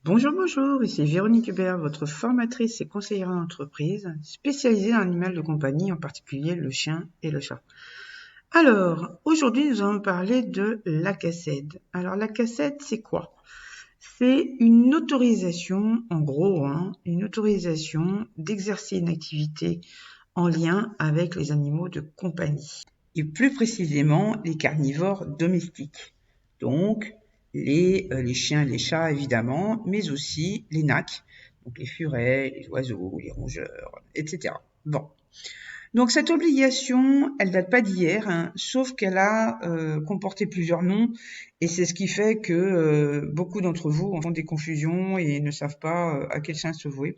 Bonjour, bonjour, ici Véronique Hubert, votre formatrice et conseillère en entreprise, spécialisée dans l'animal de compagnie, en particulier le chien et le chat. Alors, aujourd'hui, nous allons parler de l'ACACED. Alors, l'ACACED, c'est quoi? C'est une autorisation, en gros, une autorisation d'exercer une activité en lien avec les animaux de compagnie, et plus précisément les carnivores domestiques. Donc, les chiens et les chats, évidemment, mais aussi les nacs, donc les furets, les oiseaux, les rongeurs, etc. Bon. Donc, cette obligation, elle date pas d'hier, sauf qu'elle a comporté plusieurs noms, et c'est ce qui fait que beaucoup d'entre vous en font des confusions et ne savent pas à quel chien se vouer.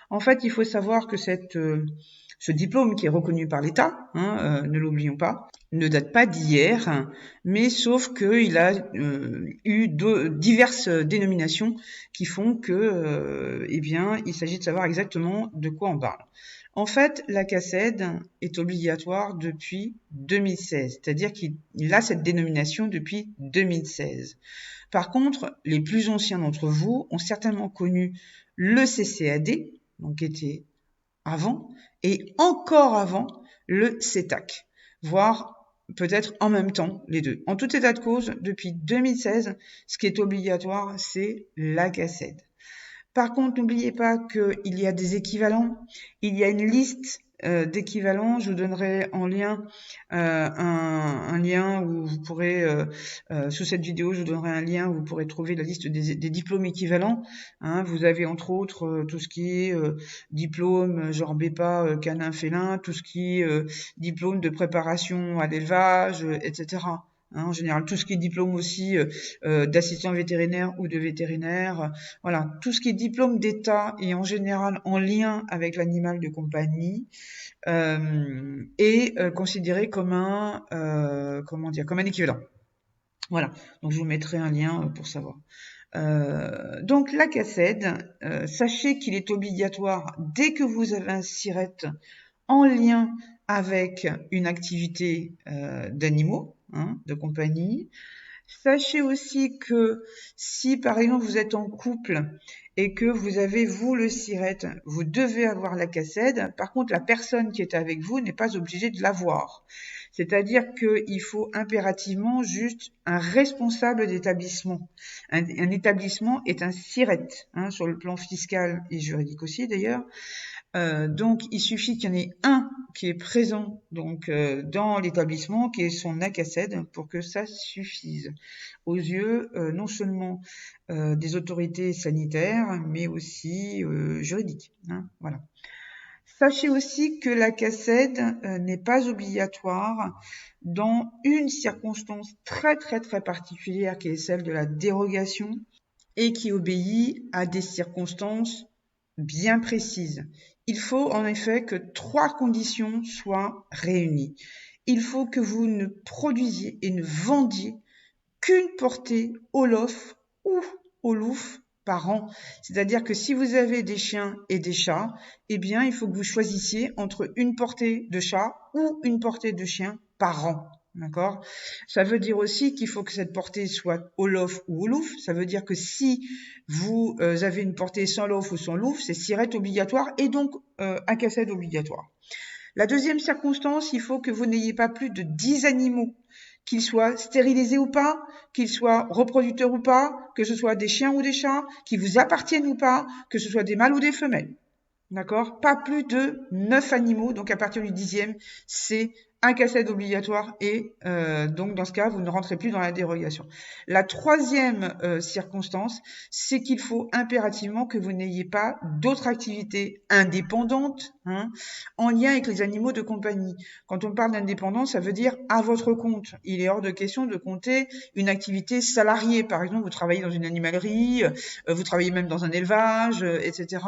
En fait, il faut savoir que ce diplôme qui est reconnu par l'État, ne l'oublions pas, ne date pas d'hier, mais sauf qu'il a eu diverses dénominations qui font que, il s'agit de savoir exactement de quoi on parle. En fait, la CACED est obligatoire depuis 2016, c'est-à-dire qu'il a cette dénomination depuis 2016. Par contre, les plus anciens d'entre vous ont certainement connu le CCAD, donc qui était avant, et encore avant le CETAC, voire peut-être en même temps les deux. En tout état de cause, depuis 2016, ce qui est obligatoire, c'est la CACED. Par contre, n'oubliez pas qu'il y a des équivalents. Il y a une liste d'équivalents. Je vous donnerai en lien un lien où vous pourrez, sous cette vidéo, je vous donnerai un lien où vous pourrez trouver la liste des diplômes équivalents. Vous avez entre autres tout ce qui est diplôme genre BEPA, canin, félin, tout ce qui est diplôme de préparation à l'élevage, etc. En général, tout ce qui est diplôme aussi d'assistant vétérinaire ou de vétérinaire, voilà, tout ce qui est diplôme d'État et en général en lien avec l'animal de compagnie est considéré comme comme un équivalent. Voilà, donc je vous mettrai un lien pour savoir. Donc la CACED, sachez qu'il est obligatoire dès que vous avez un SIRET en lien avec une activité d'animaux, de compagnie. Sachez aussi que si par exemple vous êtes en couple et que vous avez vous le SIRET, vous devez avoir la CACED. Par contre, la personne qui est avec vous n'est pas obligée de l'avoir. C'est-à-dire qu'il faut impérativement juste un responsable d'établissement. Un établissement est un SIRET, sur le plan fiscal et juridique aussi d'ailleurs. Donc, il suffit qu'il y en ait un qui est présent donc dans l'établissement, qui est son ACACED, pour que ça suffise aux yeux non seulement des autorités sanitaires, mais aussi juridiques. Voilà. Sachez aussi que la CACED n'est pas obligatoire dans une circonstance très très très particulière qui est celle de la dérogation et qui obéit à des circonstances bien précises. Il faut en effet que 3 conditions soient réunies. Il faut que vous ne produisiez et ne vendiez qu'une portée Olof ou Olouf par an. C'est-à-dire que si vous avez des chiens et des chats, eh bien, il faut que vous choisissiez entre une portée de chat ou une portée de chien par an. D'accord? Ça veut dire aussi qu'il faut que cette portée soit Olof ou Olouf. Ça veut dire que si vous avez une portée sans Olof ou sans Olouf, c'est SIRET obligatoire et donc ACACED obligatoire. La deuxième circonstance, il faut que vous n'ayez pas plus de 10 animaux, qu'ils soient stérilisés ou pas, qu'ils soient reproducteurs ou pas, que ce soit des chiens ou des chats, qu'ils vous appartiennent ou pas, que ce soit des mâles ou des femelles. D'accord? Pas plus de 9 animaux, donc à partir du 10e, c'est un CACED obligatoire et donc dans ce cas, vous ne rentrez plus dans la dérogation. La troisième circonstance, c'est qu'il faut impérativement que vous n'ayez pas d'autres activités indépendantes en lien avec les animaux de compagnie. Quand on parle d'indépendance, ça veut dire à votre compte. Il est hors de question de compter une activité salariée. Par exemple, vous travaillez dans une animalerie, vous travaillez même dans un élevage, etc.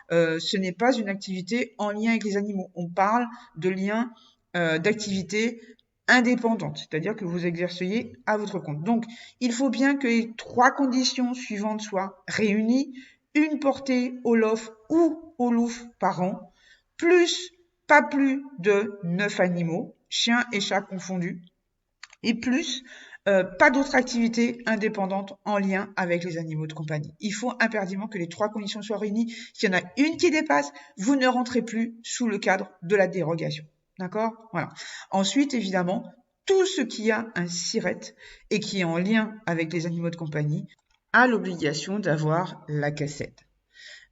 Ce n'est pas une activité en lien avec les animaux. On parle de lien d'activité indépendante, c'est-à-dire que vous exerciez à votre compte. Donc, il faut bien que les 3 conditions suivantes soient réunies, une portée Olof ou Olouf par an, plus pas plus de 9 animaux, chiens et chats confondus, et plus Pas d'autres activités indépendantes en lien avec les animaux de compagnie. Il faut impérativement que les 3 conditions soient réunies. S'il y en a une qui dépasse, vous ne rentrez plus sous le cadre de la dérogation. D'accord? Voilà. Ensuite, évidemment, tout ce qui a un SIRET et qui est en lien avec les animaux de compagnie a l'obligation d'avoir la cassette.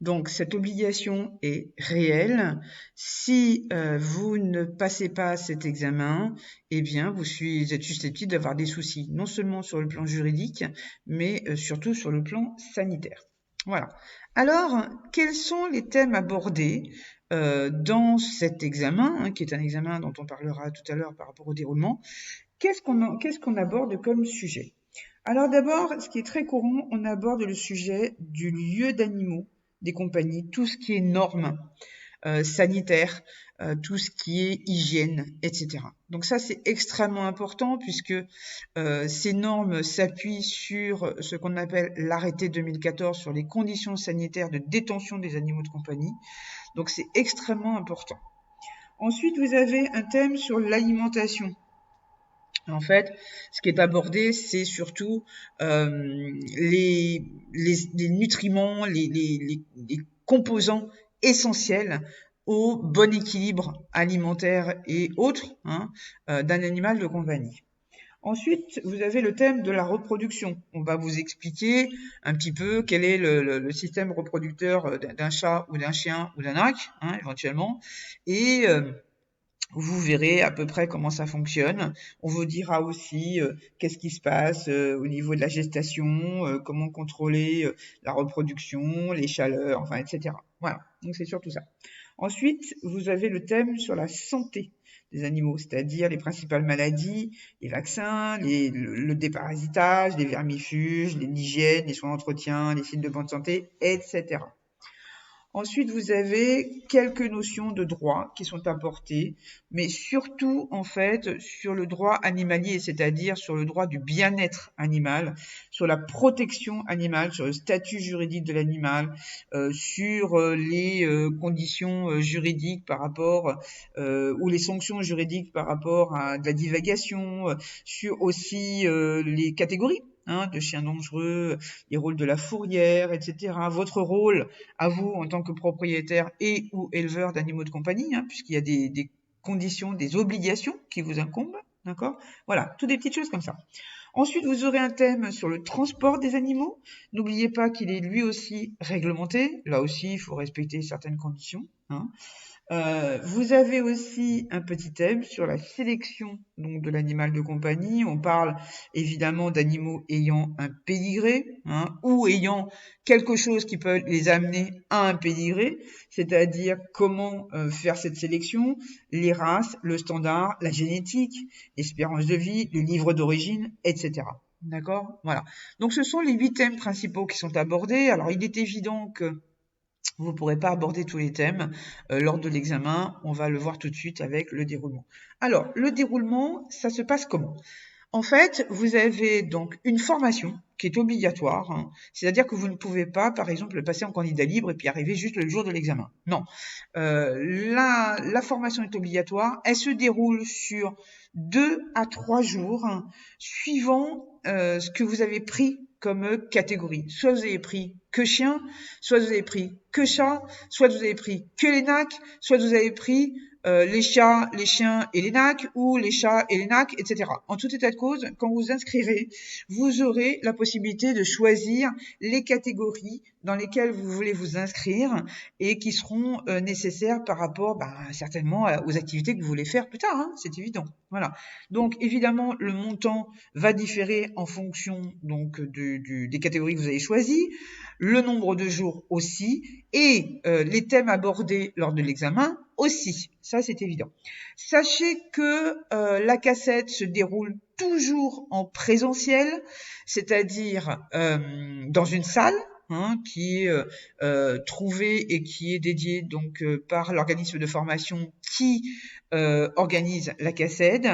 Donc, cette obligation est réelle. Si vous ne passez pas cet examen, eh bien, vous êtes susceptible d'avoir des soucis, non seulement sur le plan juridique, mais surtout sur le plan sanitaire. Voilà. Alors, quels sont les thèmes abordés dans cet examen, hein, qui est un examen dont on parlera tout à l'heure par rapport au déroulement? Qu'est-ce qu'on aborde comme sujet? Alors d'abord, ce qui est très courant, on aborde le sujet du lieu d'animaux des compagnies, tout ce qui est normes sanitaires, tout ce qui est hygiène, etc. Donc ça, c'est extrêmement important puisque ces normes s'appuient sur ce qu'on appelle l'arrêté 2014 sur les conditions sanitaires de détention des animaux de compagnie. Donc c'est extrêmement important. Ensuite, vous avez un thème sur l'alimentation. En fait, ce qui est abordé, c'est surtout les nutriments, les composants essentiels au bon équilibre alimentaire et autres d'un animal de compagnie. Ensuite, vous avez le thème de la reproduction. On va vous expliquer un petit peu quel est le système reproducteur d'un chat ou d'un chien ou d'un âne, éventuellement, et vous verrez à peu près comment ça fonctionne. On vous dira aussi qu'est-ce qui se passe au niveau de la gestation, comment contrôler la reproduction, les chaleurs, enfin, etc. Voilà, donc c'est surtout ça. Ensuite, vous avez le thème sur la santé des animaux, c'est-à-dire les principales maladies, les vaccins, le déparasitage, les vermifuges, l'hygiène, les soins d'entretien, les signes de bonne santé, etc. Ensuite, vous avez quelques notions de droit qui sont apportées, mais surtout, en fait, sur le droit animalier, c'est-à-dire sur le droit du bien-être animal, sur la protection animale, sur le statut juridique de l'animal, sur les conditions juridiques par rapport, ou les sanctions juridiques par rapport à de la divagation, sur aussi les catégories de chiens dangereux, les rôles de la fourrière, etc. Votre rôle à vous en tant que propriétaire et ou éleveur d'animaux de compagnie, puisqu'il y a des conditions, des obligations qui vous incombent, d'accord? Voilà, toutes des petites choses comme ça. Ensuite, vous aurez un thème sur le transport des animaux. N'oubliez pas qu'il est lui aussi réglementé. Là aussi, il faut respecter certaines conditions. Vous avez aussi un petit thème sur la sélection donc de l'animal de compagnie. On parle évidemment d'animaux ayant un pédigré ou ayant quelque chose qui peut les amener à un pédigré, c'est-à-dire comment faire cette sélection, les races, le standard, la génétique, l'espérance de vie, le livre d'origine, etc. D'accord? Voilà. Donc ce sont les 8 thèmes principaux qui sont abordés. Alors il est évident que vous ne pourrez pas aborder tous les thèmes lors de l'examen. On va le voir tout de suite avec le déroulement. Alors, le déroulement, ça se passe comment? En fait, vous avez donc une formation qui est obligatoire, c'est-à-dire que vous ne pouvez pas, par exemple, passer en candidat libre et puis arriver juste le jour de l'examen. Non. La formation est obligatoire. Elle se déroule sur 2 à 3 jours, suivant ce que vous avez pris comme catégorie. Soit vous avez pris que chien, soit vous avez pris que chat, soit vous avez pris que les nacs, soit vous avez pris les chats, les chiens et les nacs, ou les chats et les nacs, etc. En tout état de cause, quand vous inscrirez, vous aurez la possibilité de choisir les catégories dans lesquelles vous voulez vous inscrire et qui seront nécessaires par rapport certainement aux activités que vous voulez faire plus tard, c'est évident. Voilà. Donc évidemment, le montant va différer en fonction donc des catégories que vous avez choisies, le nombre de jours aussi, et les thèmes abordés lors de l'examen aussi. Ça, c'est évident. Sachez que la cassette se déroule toujours en présentiel, c'est-à-dire dans une salle qui est trouvée et qui est dédiée donc par l'organisme de formation qui organise la cassette.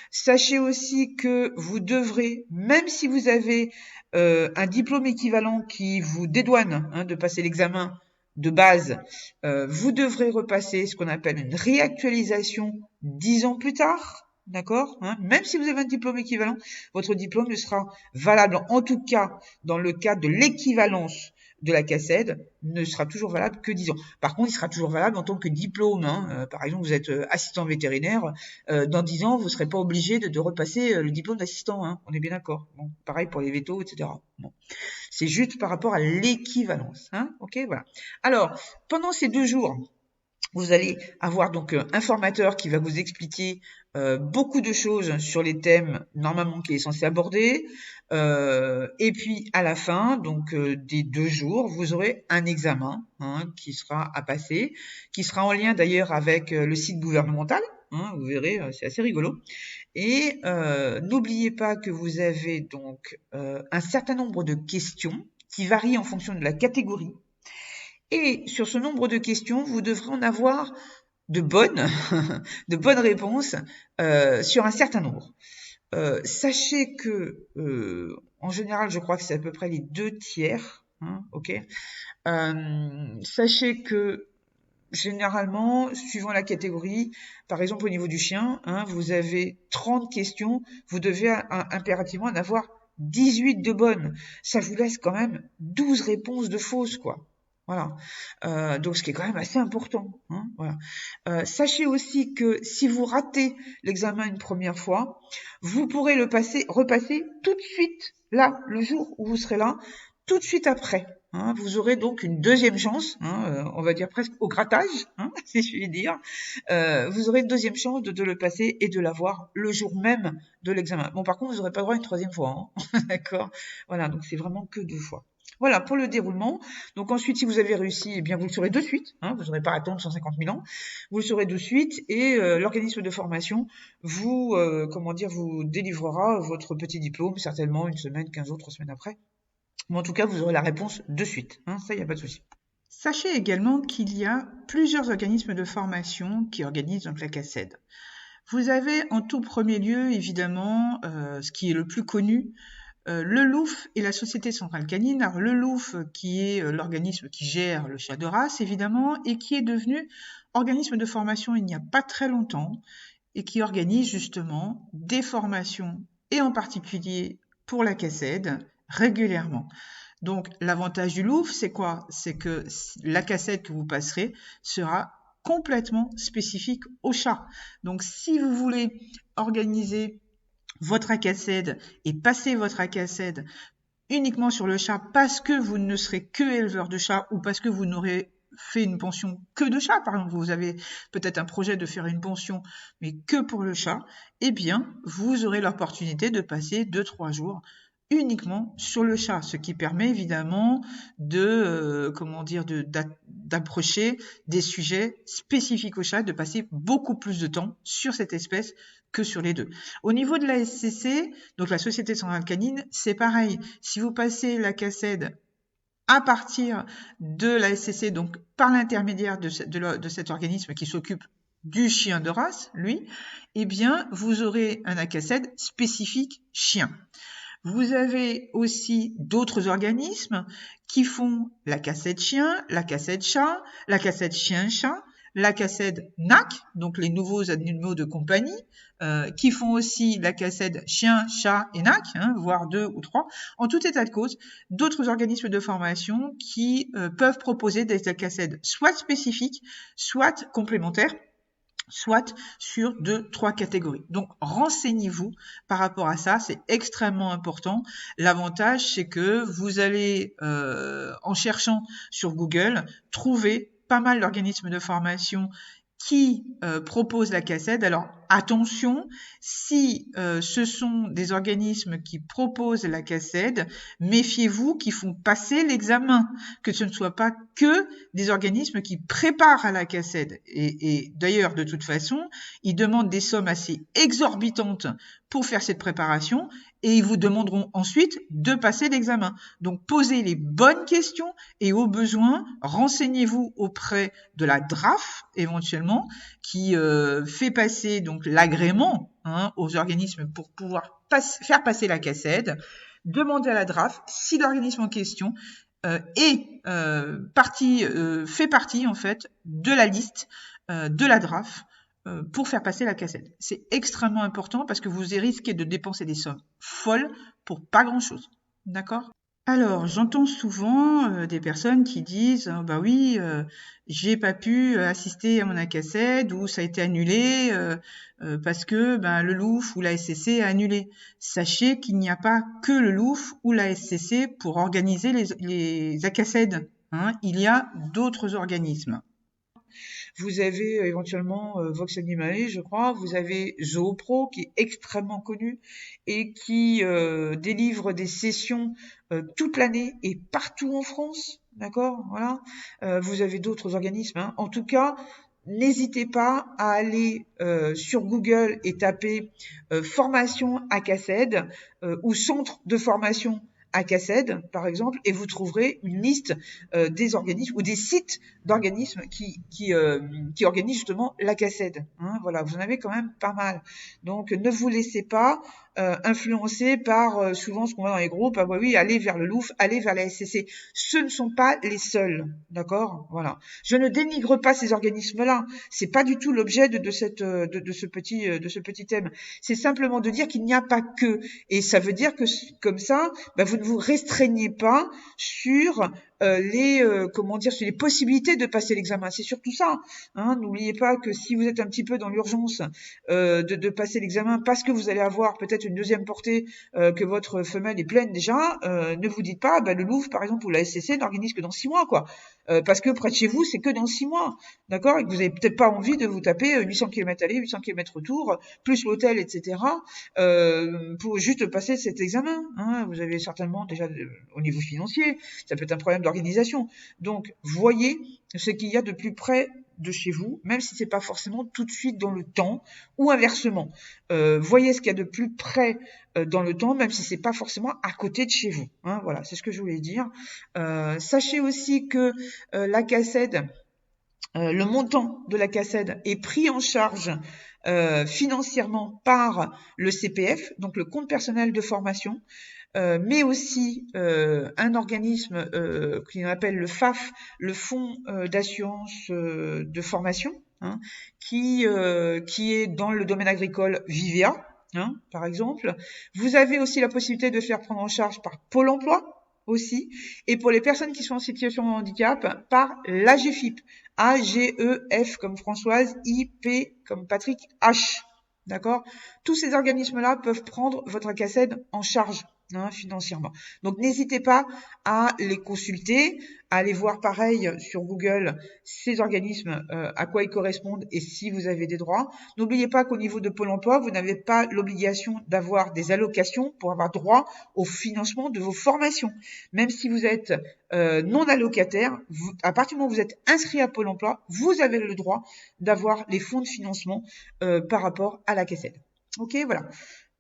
Sachez aussi que vous devrez, même si vous avez un diplôme équivalent qui vous dédouane de passer l'examen de base, vous devrez repasser ce qu'on appelle une réactualisation 10 ans plus tard. d'accord, hein. Même si vous avez un diplôme équivalent, votre diplôme ne sera valable, en tout cas dans le cadre de l'équivalence de la CACED, ne sera toujours valable que 10 ans. Par contre, il sera toujours valable en tant que diplôme, hein. Par exemple, vous êtes assistant vétérinaire, dans 10 ans, vous ne serez pas obligé de repasser le diplôme d'assistant, hein. On est bien d'accord. Bon, pareil pour les vétos, etc. Bon. C'est juste par rapport à l'équivalence, hein. Ok, voilà. Alors, pendant ces 2 jours, vous allez avoir donc un formateur qui va vous expliquer beaucoup de choses sur les thèmes normalement qu'il est censé aborder. Et puis à la fin donc des 2 jours, vous aurez un examen, hein, qui sera à passer, qui sera en lien d'ailleurs avec le site gouvernemental. Hein, vous verrez, c'est assez rigolo. Et n'oubliez pas que vous avez donc un certain nombre de questions qui varient en fonction de la catégorie. Et sur ce nombre de questions, vous devrez en avoir de bonnes, de bonnes réponses sur un certain nombre. Sachez que, en général, je crois que c'est à peu près les 2 tiers. Hein, ok. Sachez que généralement, suivant la catégorie, par exemple au niveau du chien, hein, vous avez 30 questions, vous devez impérativement en avoir 18 de bonnes. Ça vous laisse quand même 12 réponses de fausses, quoi. Voilà. Donc ce qui est quand même assez important. Hein, voilà. Sachez aussi que si vous ratez l'examen une première fois, vous pourrez repasser tout de suite, là, le jour où vous serez là, tout de suite après. Hein, vous aurez donc une deuxième chance, hein, on va dire presque au grattage, hein, si je puis dire. Vous aurez une deuxième chance de le passer et de l'avoir le jour même de l'examen. Bon, par contre, vous n'aurez pas le droit à une troisième fois. Hein, d'accord. Voilà, donc c'est vraiment que 2 fois. Voilà pour le déroulement. Donc ensuite, si vous avez réussi, eh bien vous le saurez de suite. Hein, vous n'aurez pas à attendre 150 000 ans. Vous le saurez de suite et l'organisme de formation vous, vous délivrera votre petit diplôme certainement 1 semaine, 15 jours, 3 semaines après. Mais en tout cas, vous aurez la réponse de suite. Hein, ça, il n'y a pas de souci. Sachez également qu'il y a plusieurs organismes de formation qui organisent donc la CACED. Vous avez en tout premier lieu, évidemment, ce qui est le plus connu, le LOUF et la Société Centrale Canine. Alors, le LOUF, qui est l'organisme qui gère le chien de race, évidemment, et qui est devenu organisme de formation il n'y a pas très longtemps, et qui organise justement des formations, et en particulier pour la CACED, régulièrement. Donc, l'avantage du LOUF, c'est quoi? C'est que la CACED que vous passerez sera complètement spécifique au chat. Donc, si vous voulez organiser votre ACACED et passer votre ACACED uniquement sur le chat parce que vous ne serez que éleveur de chats ou parce que vous n'aurez fait une pension que de chats, par exemple, vous avez peut-être un projet de faire une pension, mais que pour le chat, eh bien, vous aurez l'opportunité de passer 2-3 jours uniquement sur le chat, ce qui permet évidemment d'approcher des sujets spécifiques au chat, de passer beaucoup plus de temps sur cette espèce que sur les 2. Au niveau de la SCC, donc la Société Centrale Canine, c'est pareil. Si vous passez la CACED à partir de la SCC, donc par l'intermédiaire de cet organisme qui s'occupe du chien de race, lui, eh bien, vous aurez un ACACED spécifique chien. Vous avez aussi d'autres organismes qui font la CACED chien, la CACED chat, la CACED chien-chat, la CACED NAC, donc les nouveaux animaux de compagnie, qui font aussi la CACED chien, chat et NAC, hein, voire 2 ou 3. En tout état de cause, d'autres organismes de formation qui peuvent proposer des CACED soit spécifiques, soit complémentaires, soit sur 2-3 catégories. Donc, renseignez-vous par rapport à ça, c'est extrêmement important. L'avantage, c'est que vous allez, en cherchant sur Google, trouver pas mal d'organismes de formation qui proposent la CACED. Alors, attention, si ce sont des organismes qui proposent la CACED, méfiez-vous qu'ils font passer l'examen, que ce ne soit pas que des organismes qui préparent à la CACED. Et d'ailleurs, de toute façon, ils demandent des sommes assez exorbitantes pour faire cette préparation et ils vous demanderont ensuite de passer l'examen. Donc, posez les bonnes questions et au besoin, renseignez-vous auprès de la DRAF, éventuellement, qui fait passer donc l'agrément aux organismes pour pouvoir faire passer la CACED. Demandez à la DRAF si l'organisme en question fait partie en fait de la liste de la DRAF pour faire passer la cassette. C'est extrêmement important parce que vous risquez de dépenser des sommes folles pour pas grand-chose. D'accord? Alors, j'entends souvent des personnes qui disent bah oui, j'ai pas pu assister à mon ACACED ou ça a été annulé parce que ben, le LOUF ou la SCC a annulé. Sachez qu'il n'y a pas que le LOUF ou la SCC pour organiser les ACACED. Hein. Il y a d'autres organismes. Vous avez éventuellement Vox Animae, je crois. Vous avez Zoopro, qui est extrêmement connu et qui délivre des sessions toute l'année et partout en France. D'accord, voilà. Vous avez d'autres organismes. Hein. En tout cas, n'hésitez pas à aller sur Google et taper formation ACACED ou centre de formation ACACED, par exemple, et vous trouverez une liste des organismes ou des sites d'organismes qui organisent justement l'ACACED. Hein, voilà, vous en avez quand même pas mal. Donc, ne vous laissez pas influencés par souvent ce qu'on voit dans les groupes, ah bah oui, allez vers le LOUF, allez vers la SCC. Ce ne sont pas les seuls, d'accord? Voilà. Je ne dénigre pas ces organismes-là. C'est pas du tout l'objet de ce petit thème. C'est simplement de dire qu'il n'y a pas que. Et ça veut dire que comme ça, bah, vous ne vous restreignez pas sur sur les possibilités de passer l'examen. C'est surtout ça. Hein. N'oubliez pas que si vous êtes un petit peu dans l'urgence de passer l'examen parce que vous allez avoir peut-être une deuxième portée, que votre femelle est pleine déjà, ne vous dites pas, bah, le Louvre par exemple ou la SCC n'organise que dans 6 mois, quoi. Parce que près de chez vous, c'est que dans 6 mois, d'accord, et que vous avez peut-être pas envie de vous taper 800 km aller, 800 km retour, plus l'hôtel, etc. Pour juste passer cet examen. Hein. Vous avez certainement déjà au niveau financier, ça peut être un problème d'organisation. Donc, voyez ce qu'il y a de plus près de chez vous, même si c'est pas forcément tout de suite dans le temps, ou inversement. Voyez ce qu'il y a de plus près dans le temps, même si c'est pas forcément à côté de chez vous. Hein, voilà, c'est ce que je voulais dire. Sachez aussi que l'ACACED, le montant de l'ACACED est pris en charge financièrement par le CPF, donc le compte personnel de formation. Mais aussi un organisme qu'on appelle le FAF, le Fonds d'assurance de formation, hein, qui est dans le domaine agricole Vivea, hein, par exemple. Vous avez aussi la possibilité de faire prendre en charge par Pôle emploi aussi, et pour les personnes qui sont en situation de handicap, par l'AGFIP, A-G-E-F comme Françoise, I-P comme Patrick, H. D'accord? Tous ces organismes-là peuvent prendre votre ACACED en charge. Hein, financièrement. Donc n'hésitez pas à les consulter, à aller voir pareil sur Google ces organismes, à quoi ils correspondent et si vous avez des droits. N'oubliez pas qu'au niveau de Pôle emploi, vous n'avez pas l'obligation d'avoir des allocations pour avoir droit au financement de vos formations. Même si vous êtes non allocataire, à partir du moment où vous êtes inscrit à Pôle emploi, vous avez le droit d'avoir les fonds de financement par rapport à la CACED. Ok, voilà.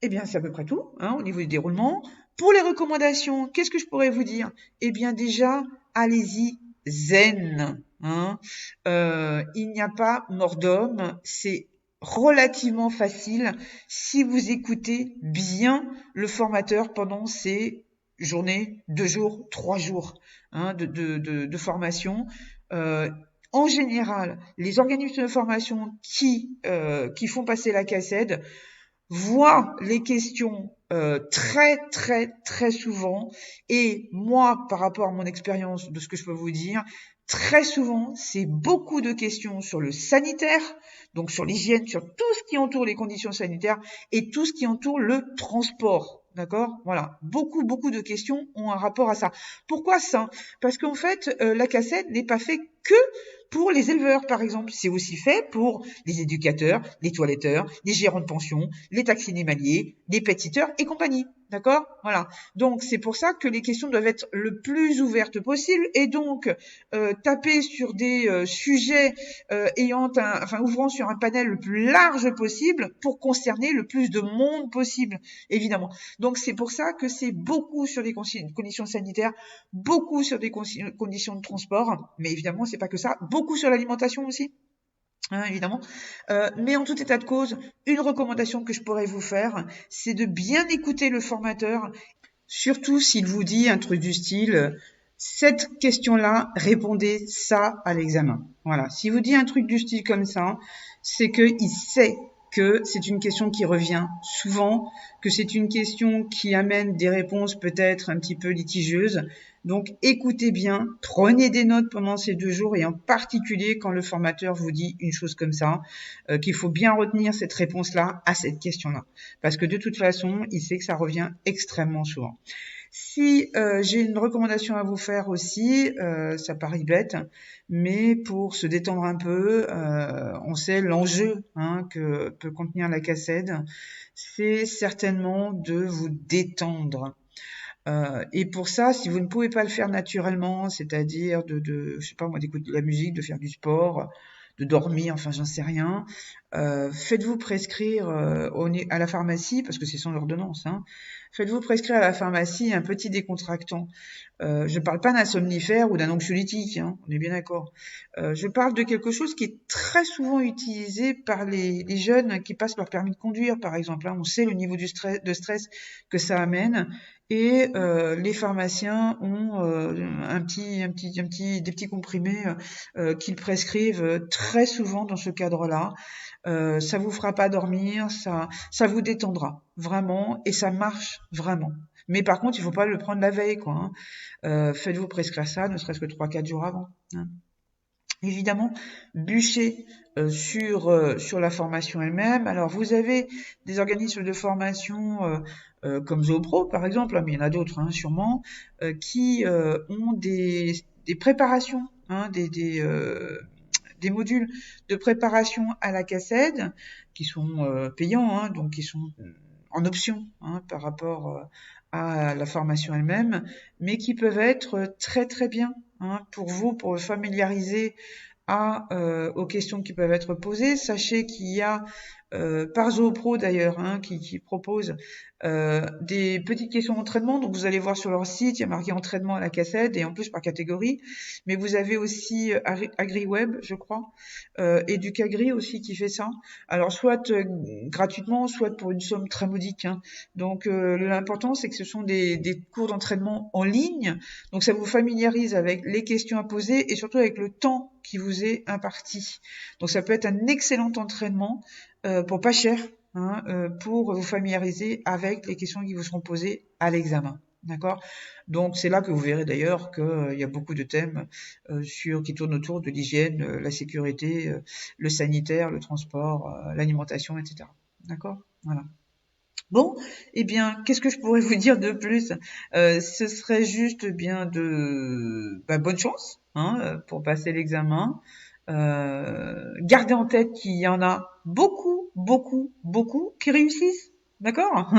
Eh bien, c'est à peu près tout, hein, au niveau du déroulement. Pour les recommandations, qu'est-ce que je pourrais vous dire? Eh bien, déjà, allez-y zen. Hein. Il n'y a pas mort d'homme. C'est relativement facile si vous écoutez bien le formateur pendant ces journées, 2 jours, 3 jours hein, de formation. En général, les organismes de formation qui font passer la CACED voient les questions très très très souvent et moi par rapport à mon expérience de ce que je peux vous dire, très souvent c'est beaucoup de questions sur le sanitaire, donc sur l'hygiène, sur tout ce qui entoure les conditions sanitaires et tout ce qui entoure le transport. D'accord? Voilà. Beaucoup de questions ont un rapport à ça. Pourquoi ça? Parce qu'en fait, la CACED n'est pas fait que pour les éleveurs, par exemple. C'est aussi fait pour les éducateurs, les toiletteurs, les gérants de pension, les taxis animaliers, les pet-sitters et compagnie. D'accord? Voilà. Donc, c'est pour ça que les questions doivent être le plus ouvertes possible et donc taper sur des sujets ouvrant sur un panel le plus large possible pour concerner le plus de monde possible, évidemment. Donc, c'est pour ça que c'est beaucoup sur les conditions sanitaires, beaucoup sur des conditions de transport, mais évidemment, c'est pas que ça, beaucoup sur l'alimentation aussi. Hein, évidemment. Mais en tout état de cause, une recommandation que je pourrais vous faire, c'est de bien écouter le formateur, surtout s'il vous dit un truc du style cette question-là, répondez ça à l'examen. Voilà. S'il vous dit un truc du style comme ça, c'est qu'il sait que c'est une question qui revient souvent, que c'est une question qui amène des réponses peut-être un petit peu litigieuses. Donc écoutez bien, prenez des notes pendant ces 2 jours et en particulier quand le formateur vous dit une chose comme ça, qu'il faut bien retenir cette réponse-là à cette question-là. Parce que de toute façon, il sait que ça revient extrêmement souvent. Si j'ai une recommandation à vous faire aussi, ça paraît bête, mais pour se détendre un peu, on sait l'enjeu que peut contenir la cassette, c'est certainement de vous détendre. Et pour ça, si vous ne pouvez pas le faire naturellement, c'est-à-dire je sais pas moi, d'écouter de la musique, de faire du sport, de dormir, enfin j'en sais rien, faites-vous prescrire à la pharmacie, parce que c'est sans ordonnance, faites-vous prescrire à la pharmacie un petit décontractant. Je ne parle pas d'un somnifère ou d'un anxiolytique, on est bien d'accord. Je parle de quelque chose qui est très souvent utilisé par les jeunes qui passent leur permis de conduire, par exemple. On sait le niveau de stress que ça amène. Et les pharmaciens ont des petits comprimés qu'ils prescrivent très souvent dans ce cadre-là. Ça vous fera pas dormir, ça vous détendra vraiment et ça marche vraiment. Mais par contre, il faut pas le prendre la veille, quoi. Faites-vous prescrire ça, ne serait-ce que 3-4 jours avant. Évidemment, bûchez sur la formation elle-même. Alors, vous avez des organismes de formation comme Zoopro, par exemple, mais il y en a d'autres, sûrement, qui ont des préparations, des modules de préparation à la cassette qui sont payants, donc qui sont en option par rapport à la formation elle-même, mais qui peuvent être très très bien pour vous, pour vous familiariser aux questions qui peuvent être posées. Sachez qu'il y a par Zoopro d'ailleurs, qui propose des petites questions d'entraînement. Donc vous allez voir sur leur site, il y a marqué entraînement à la cassette et en plus par catégorie. Mais vous avez aussi AgriWeb, je crois, et du Cagri aussi qui fait ça. Alors soit gratuitement, soit pour une somme très modique. Donc l'important c'est que ce sont des cours d'entraînement en ligne. Donc ça vous familiarise avec les questions à poser et surtout avec le temps qui vous est imparti. Donc ça peut être un excellent entraînement pour pas cher, pour vous familiariser avec les questions qui vous seront posées à l'examen. D'accord? Donc c'est là que vous verrez d'ailleurs qu'il y a beaucoup de thèmes qui tournent autour de l'hygiène, la sécurité, le sanitaire, le transport, l'alimentation, etc. D'accord? Voilà. Bon, eh bien, qu'est-ce que je pourrais vous dire de plus? Ce serait juste bien bonne chance pour passer l'examen. Gardez en tête qu'il y en a beaucoup, beaucoup, beaucoup qui réussissent. D'accord?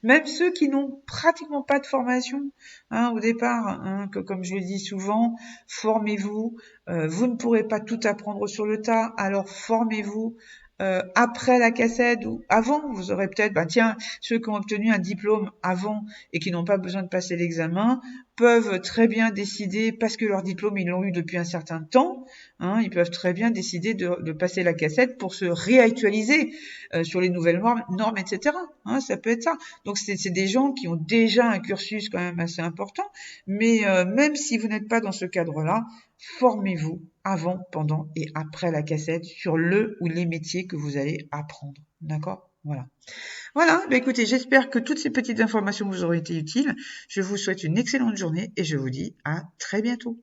Même ceux qui n'ont pratiquement pas de formation au départ, que comme je le dis souvent, formez-vous. Vous ne pourrez pas tout apprendre sur le tas, alors formez-vous. Après la cassette ou avant, vous aurez peut-être, ceux qui ont obtenu un diplôme avant et qui n'ont pas besoin de passer l'examen peuvent très bien décider, parce que leur diplôme ils l'ont eu depuis un certain temps, ils peuvent très bien décider de passer la cassette pour se réactualiser sur les nouvelles normes, etc. Ça peut être ça. Donc c'est des gens qui ont déjà un cursus quand même assez important, mais même si vous n'êtes pas dans ce cadre-là, formez-vous avant, pendant et après la cassette sur le ou les métiers que vous allez apprendre. D'accord? Voilà. Voilà, écoutez, j'espère que toutes ces petites informations vous auront été utiles. Je vous souhaite une excellente journée et je vous dis à très bientôt.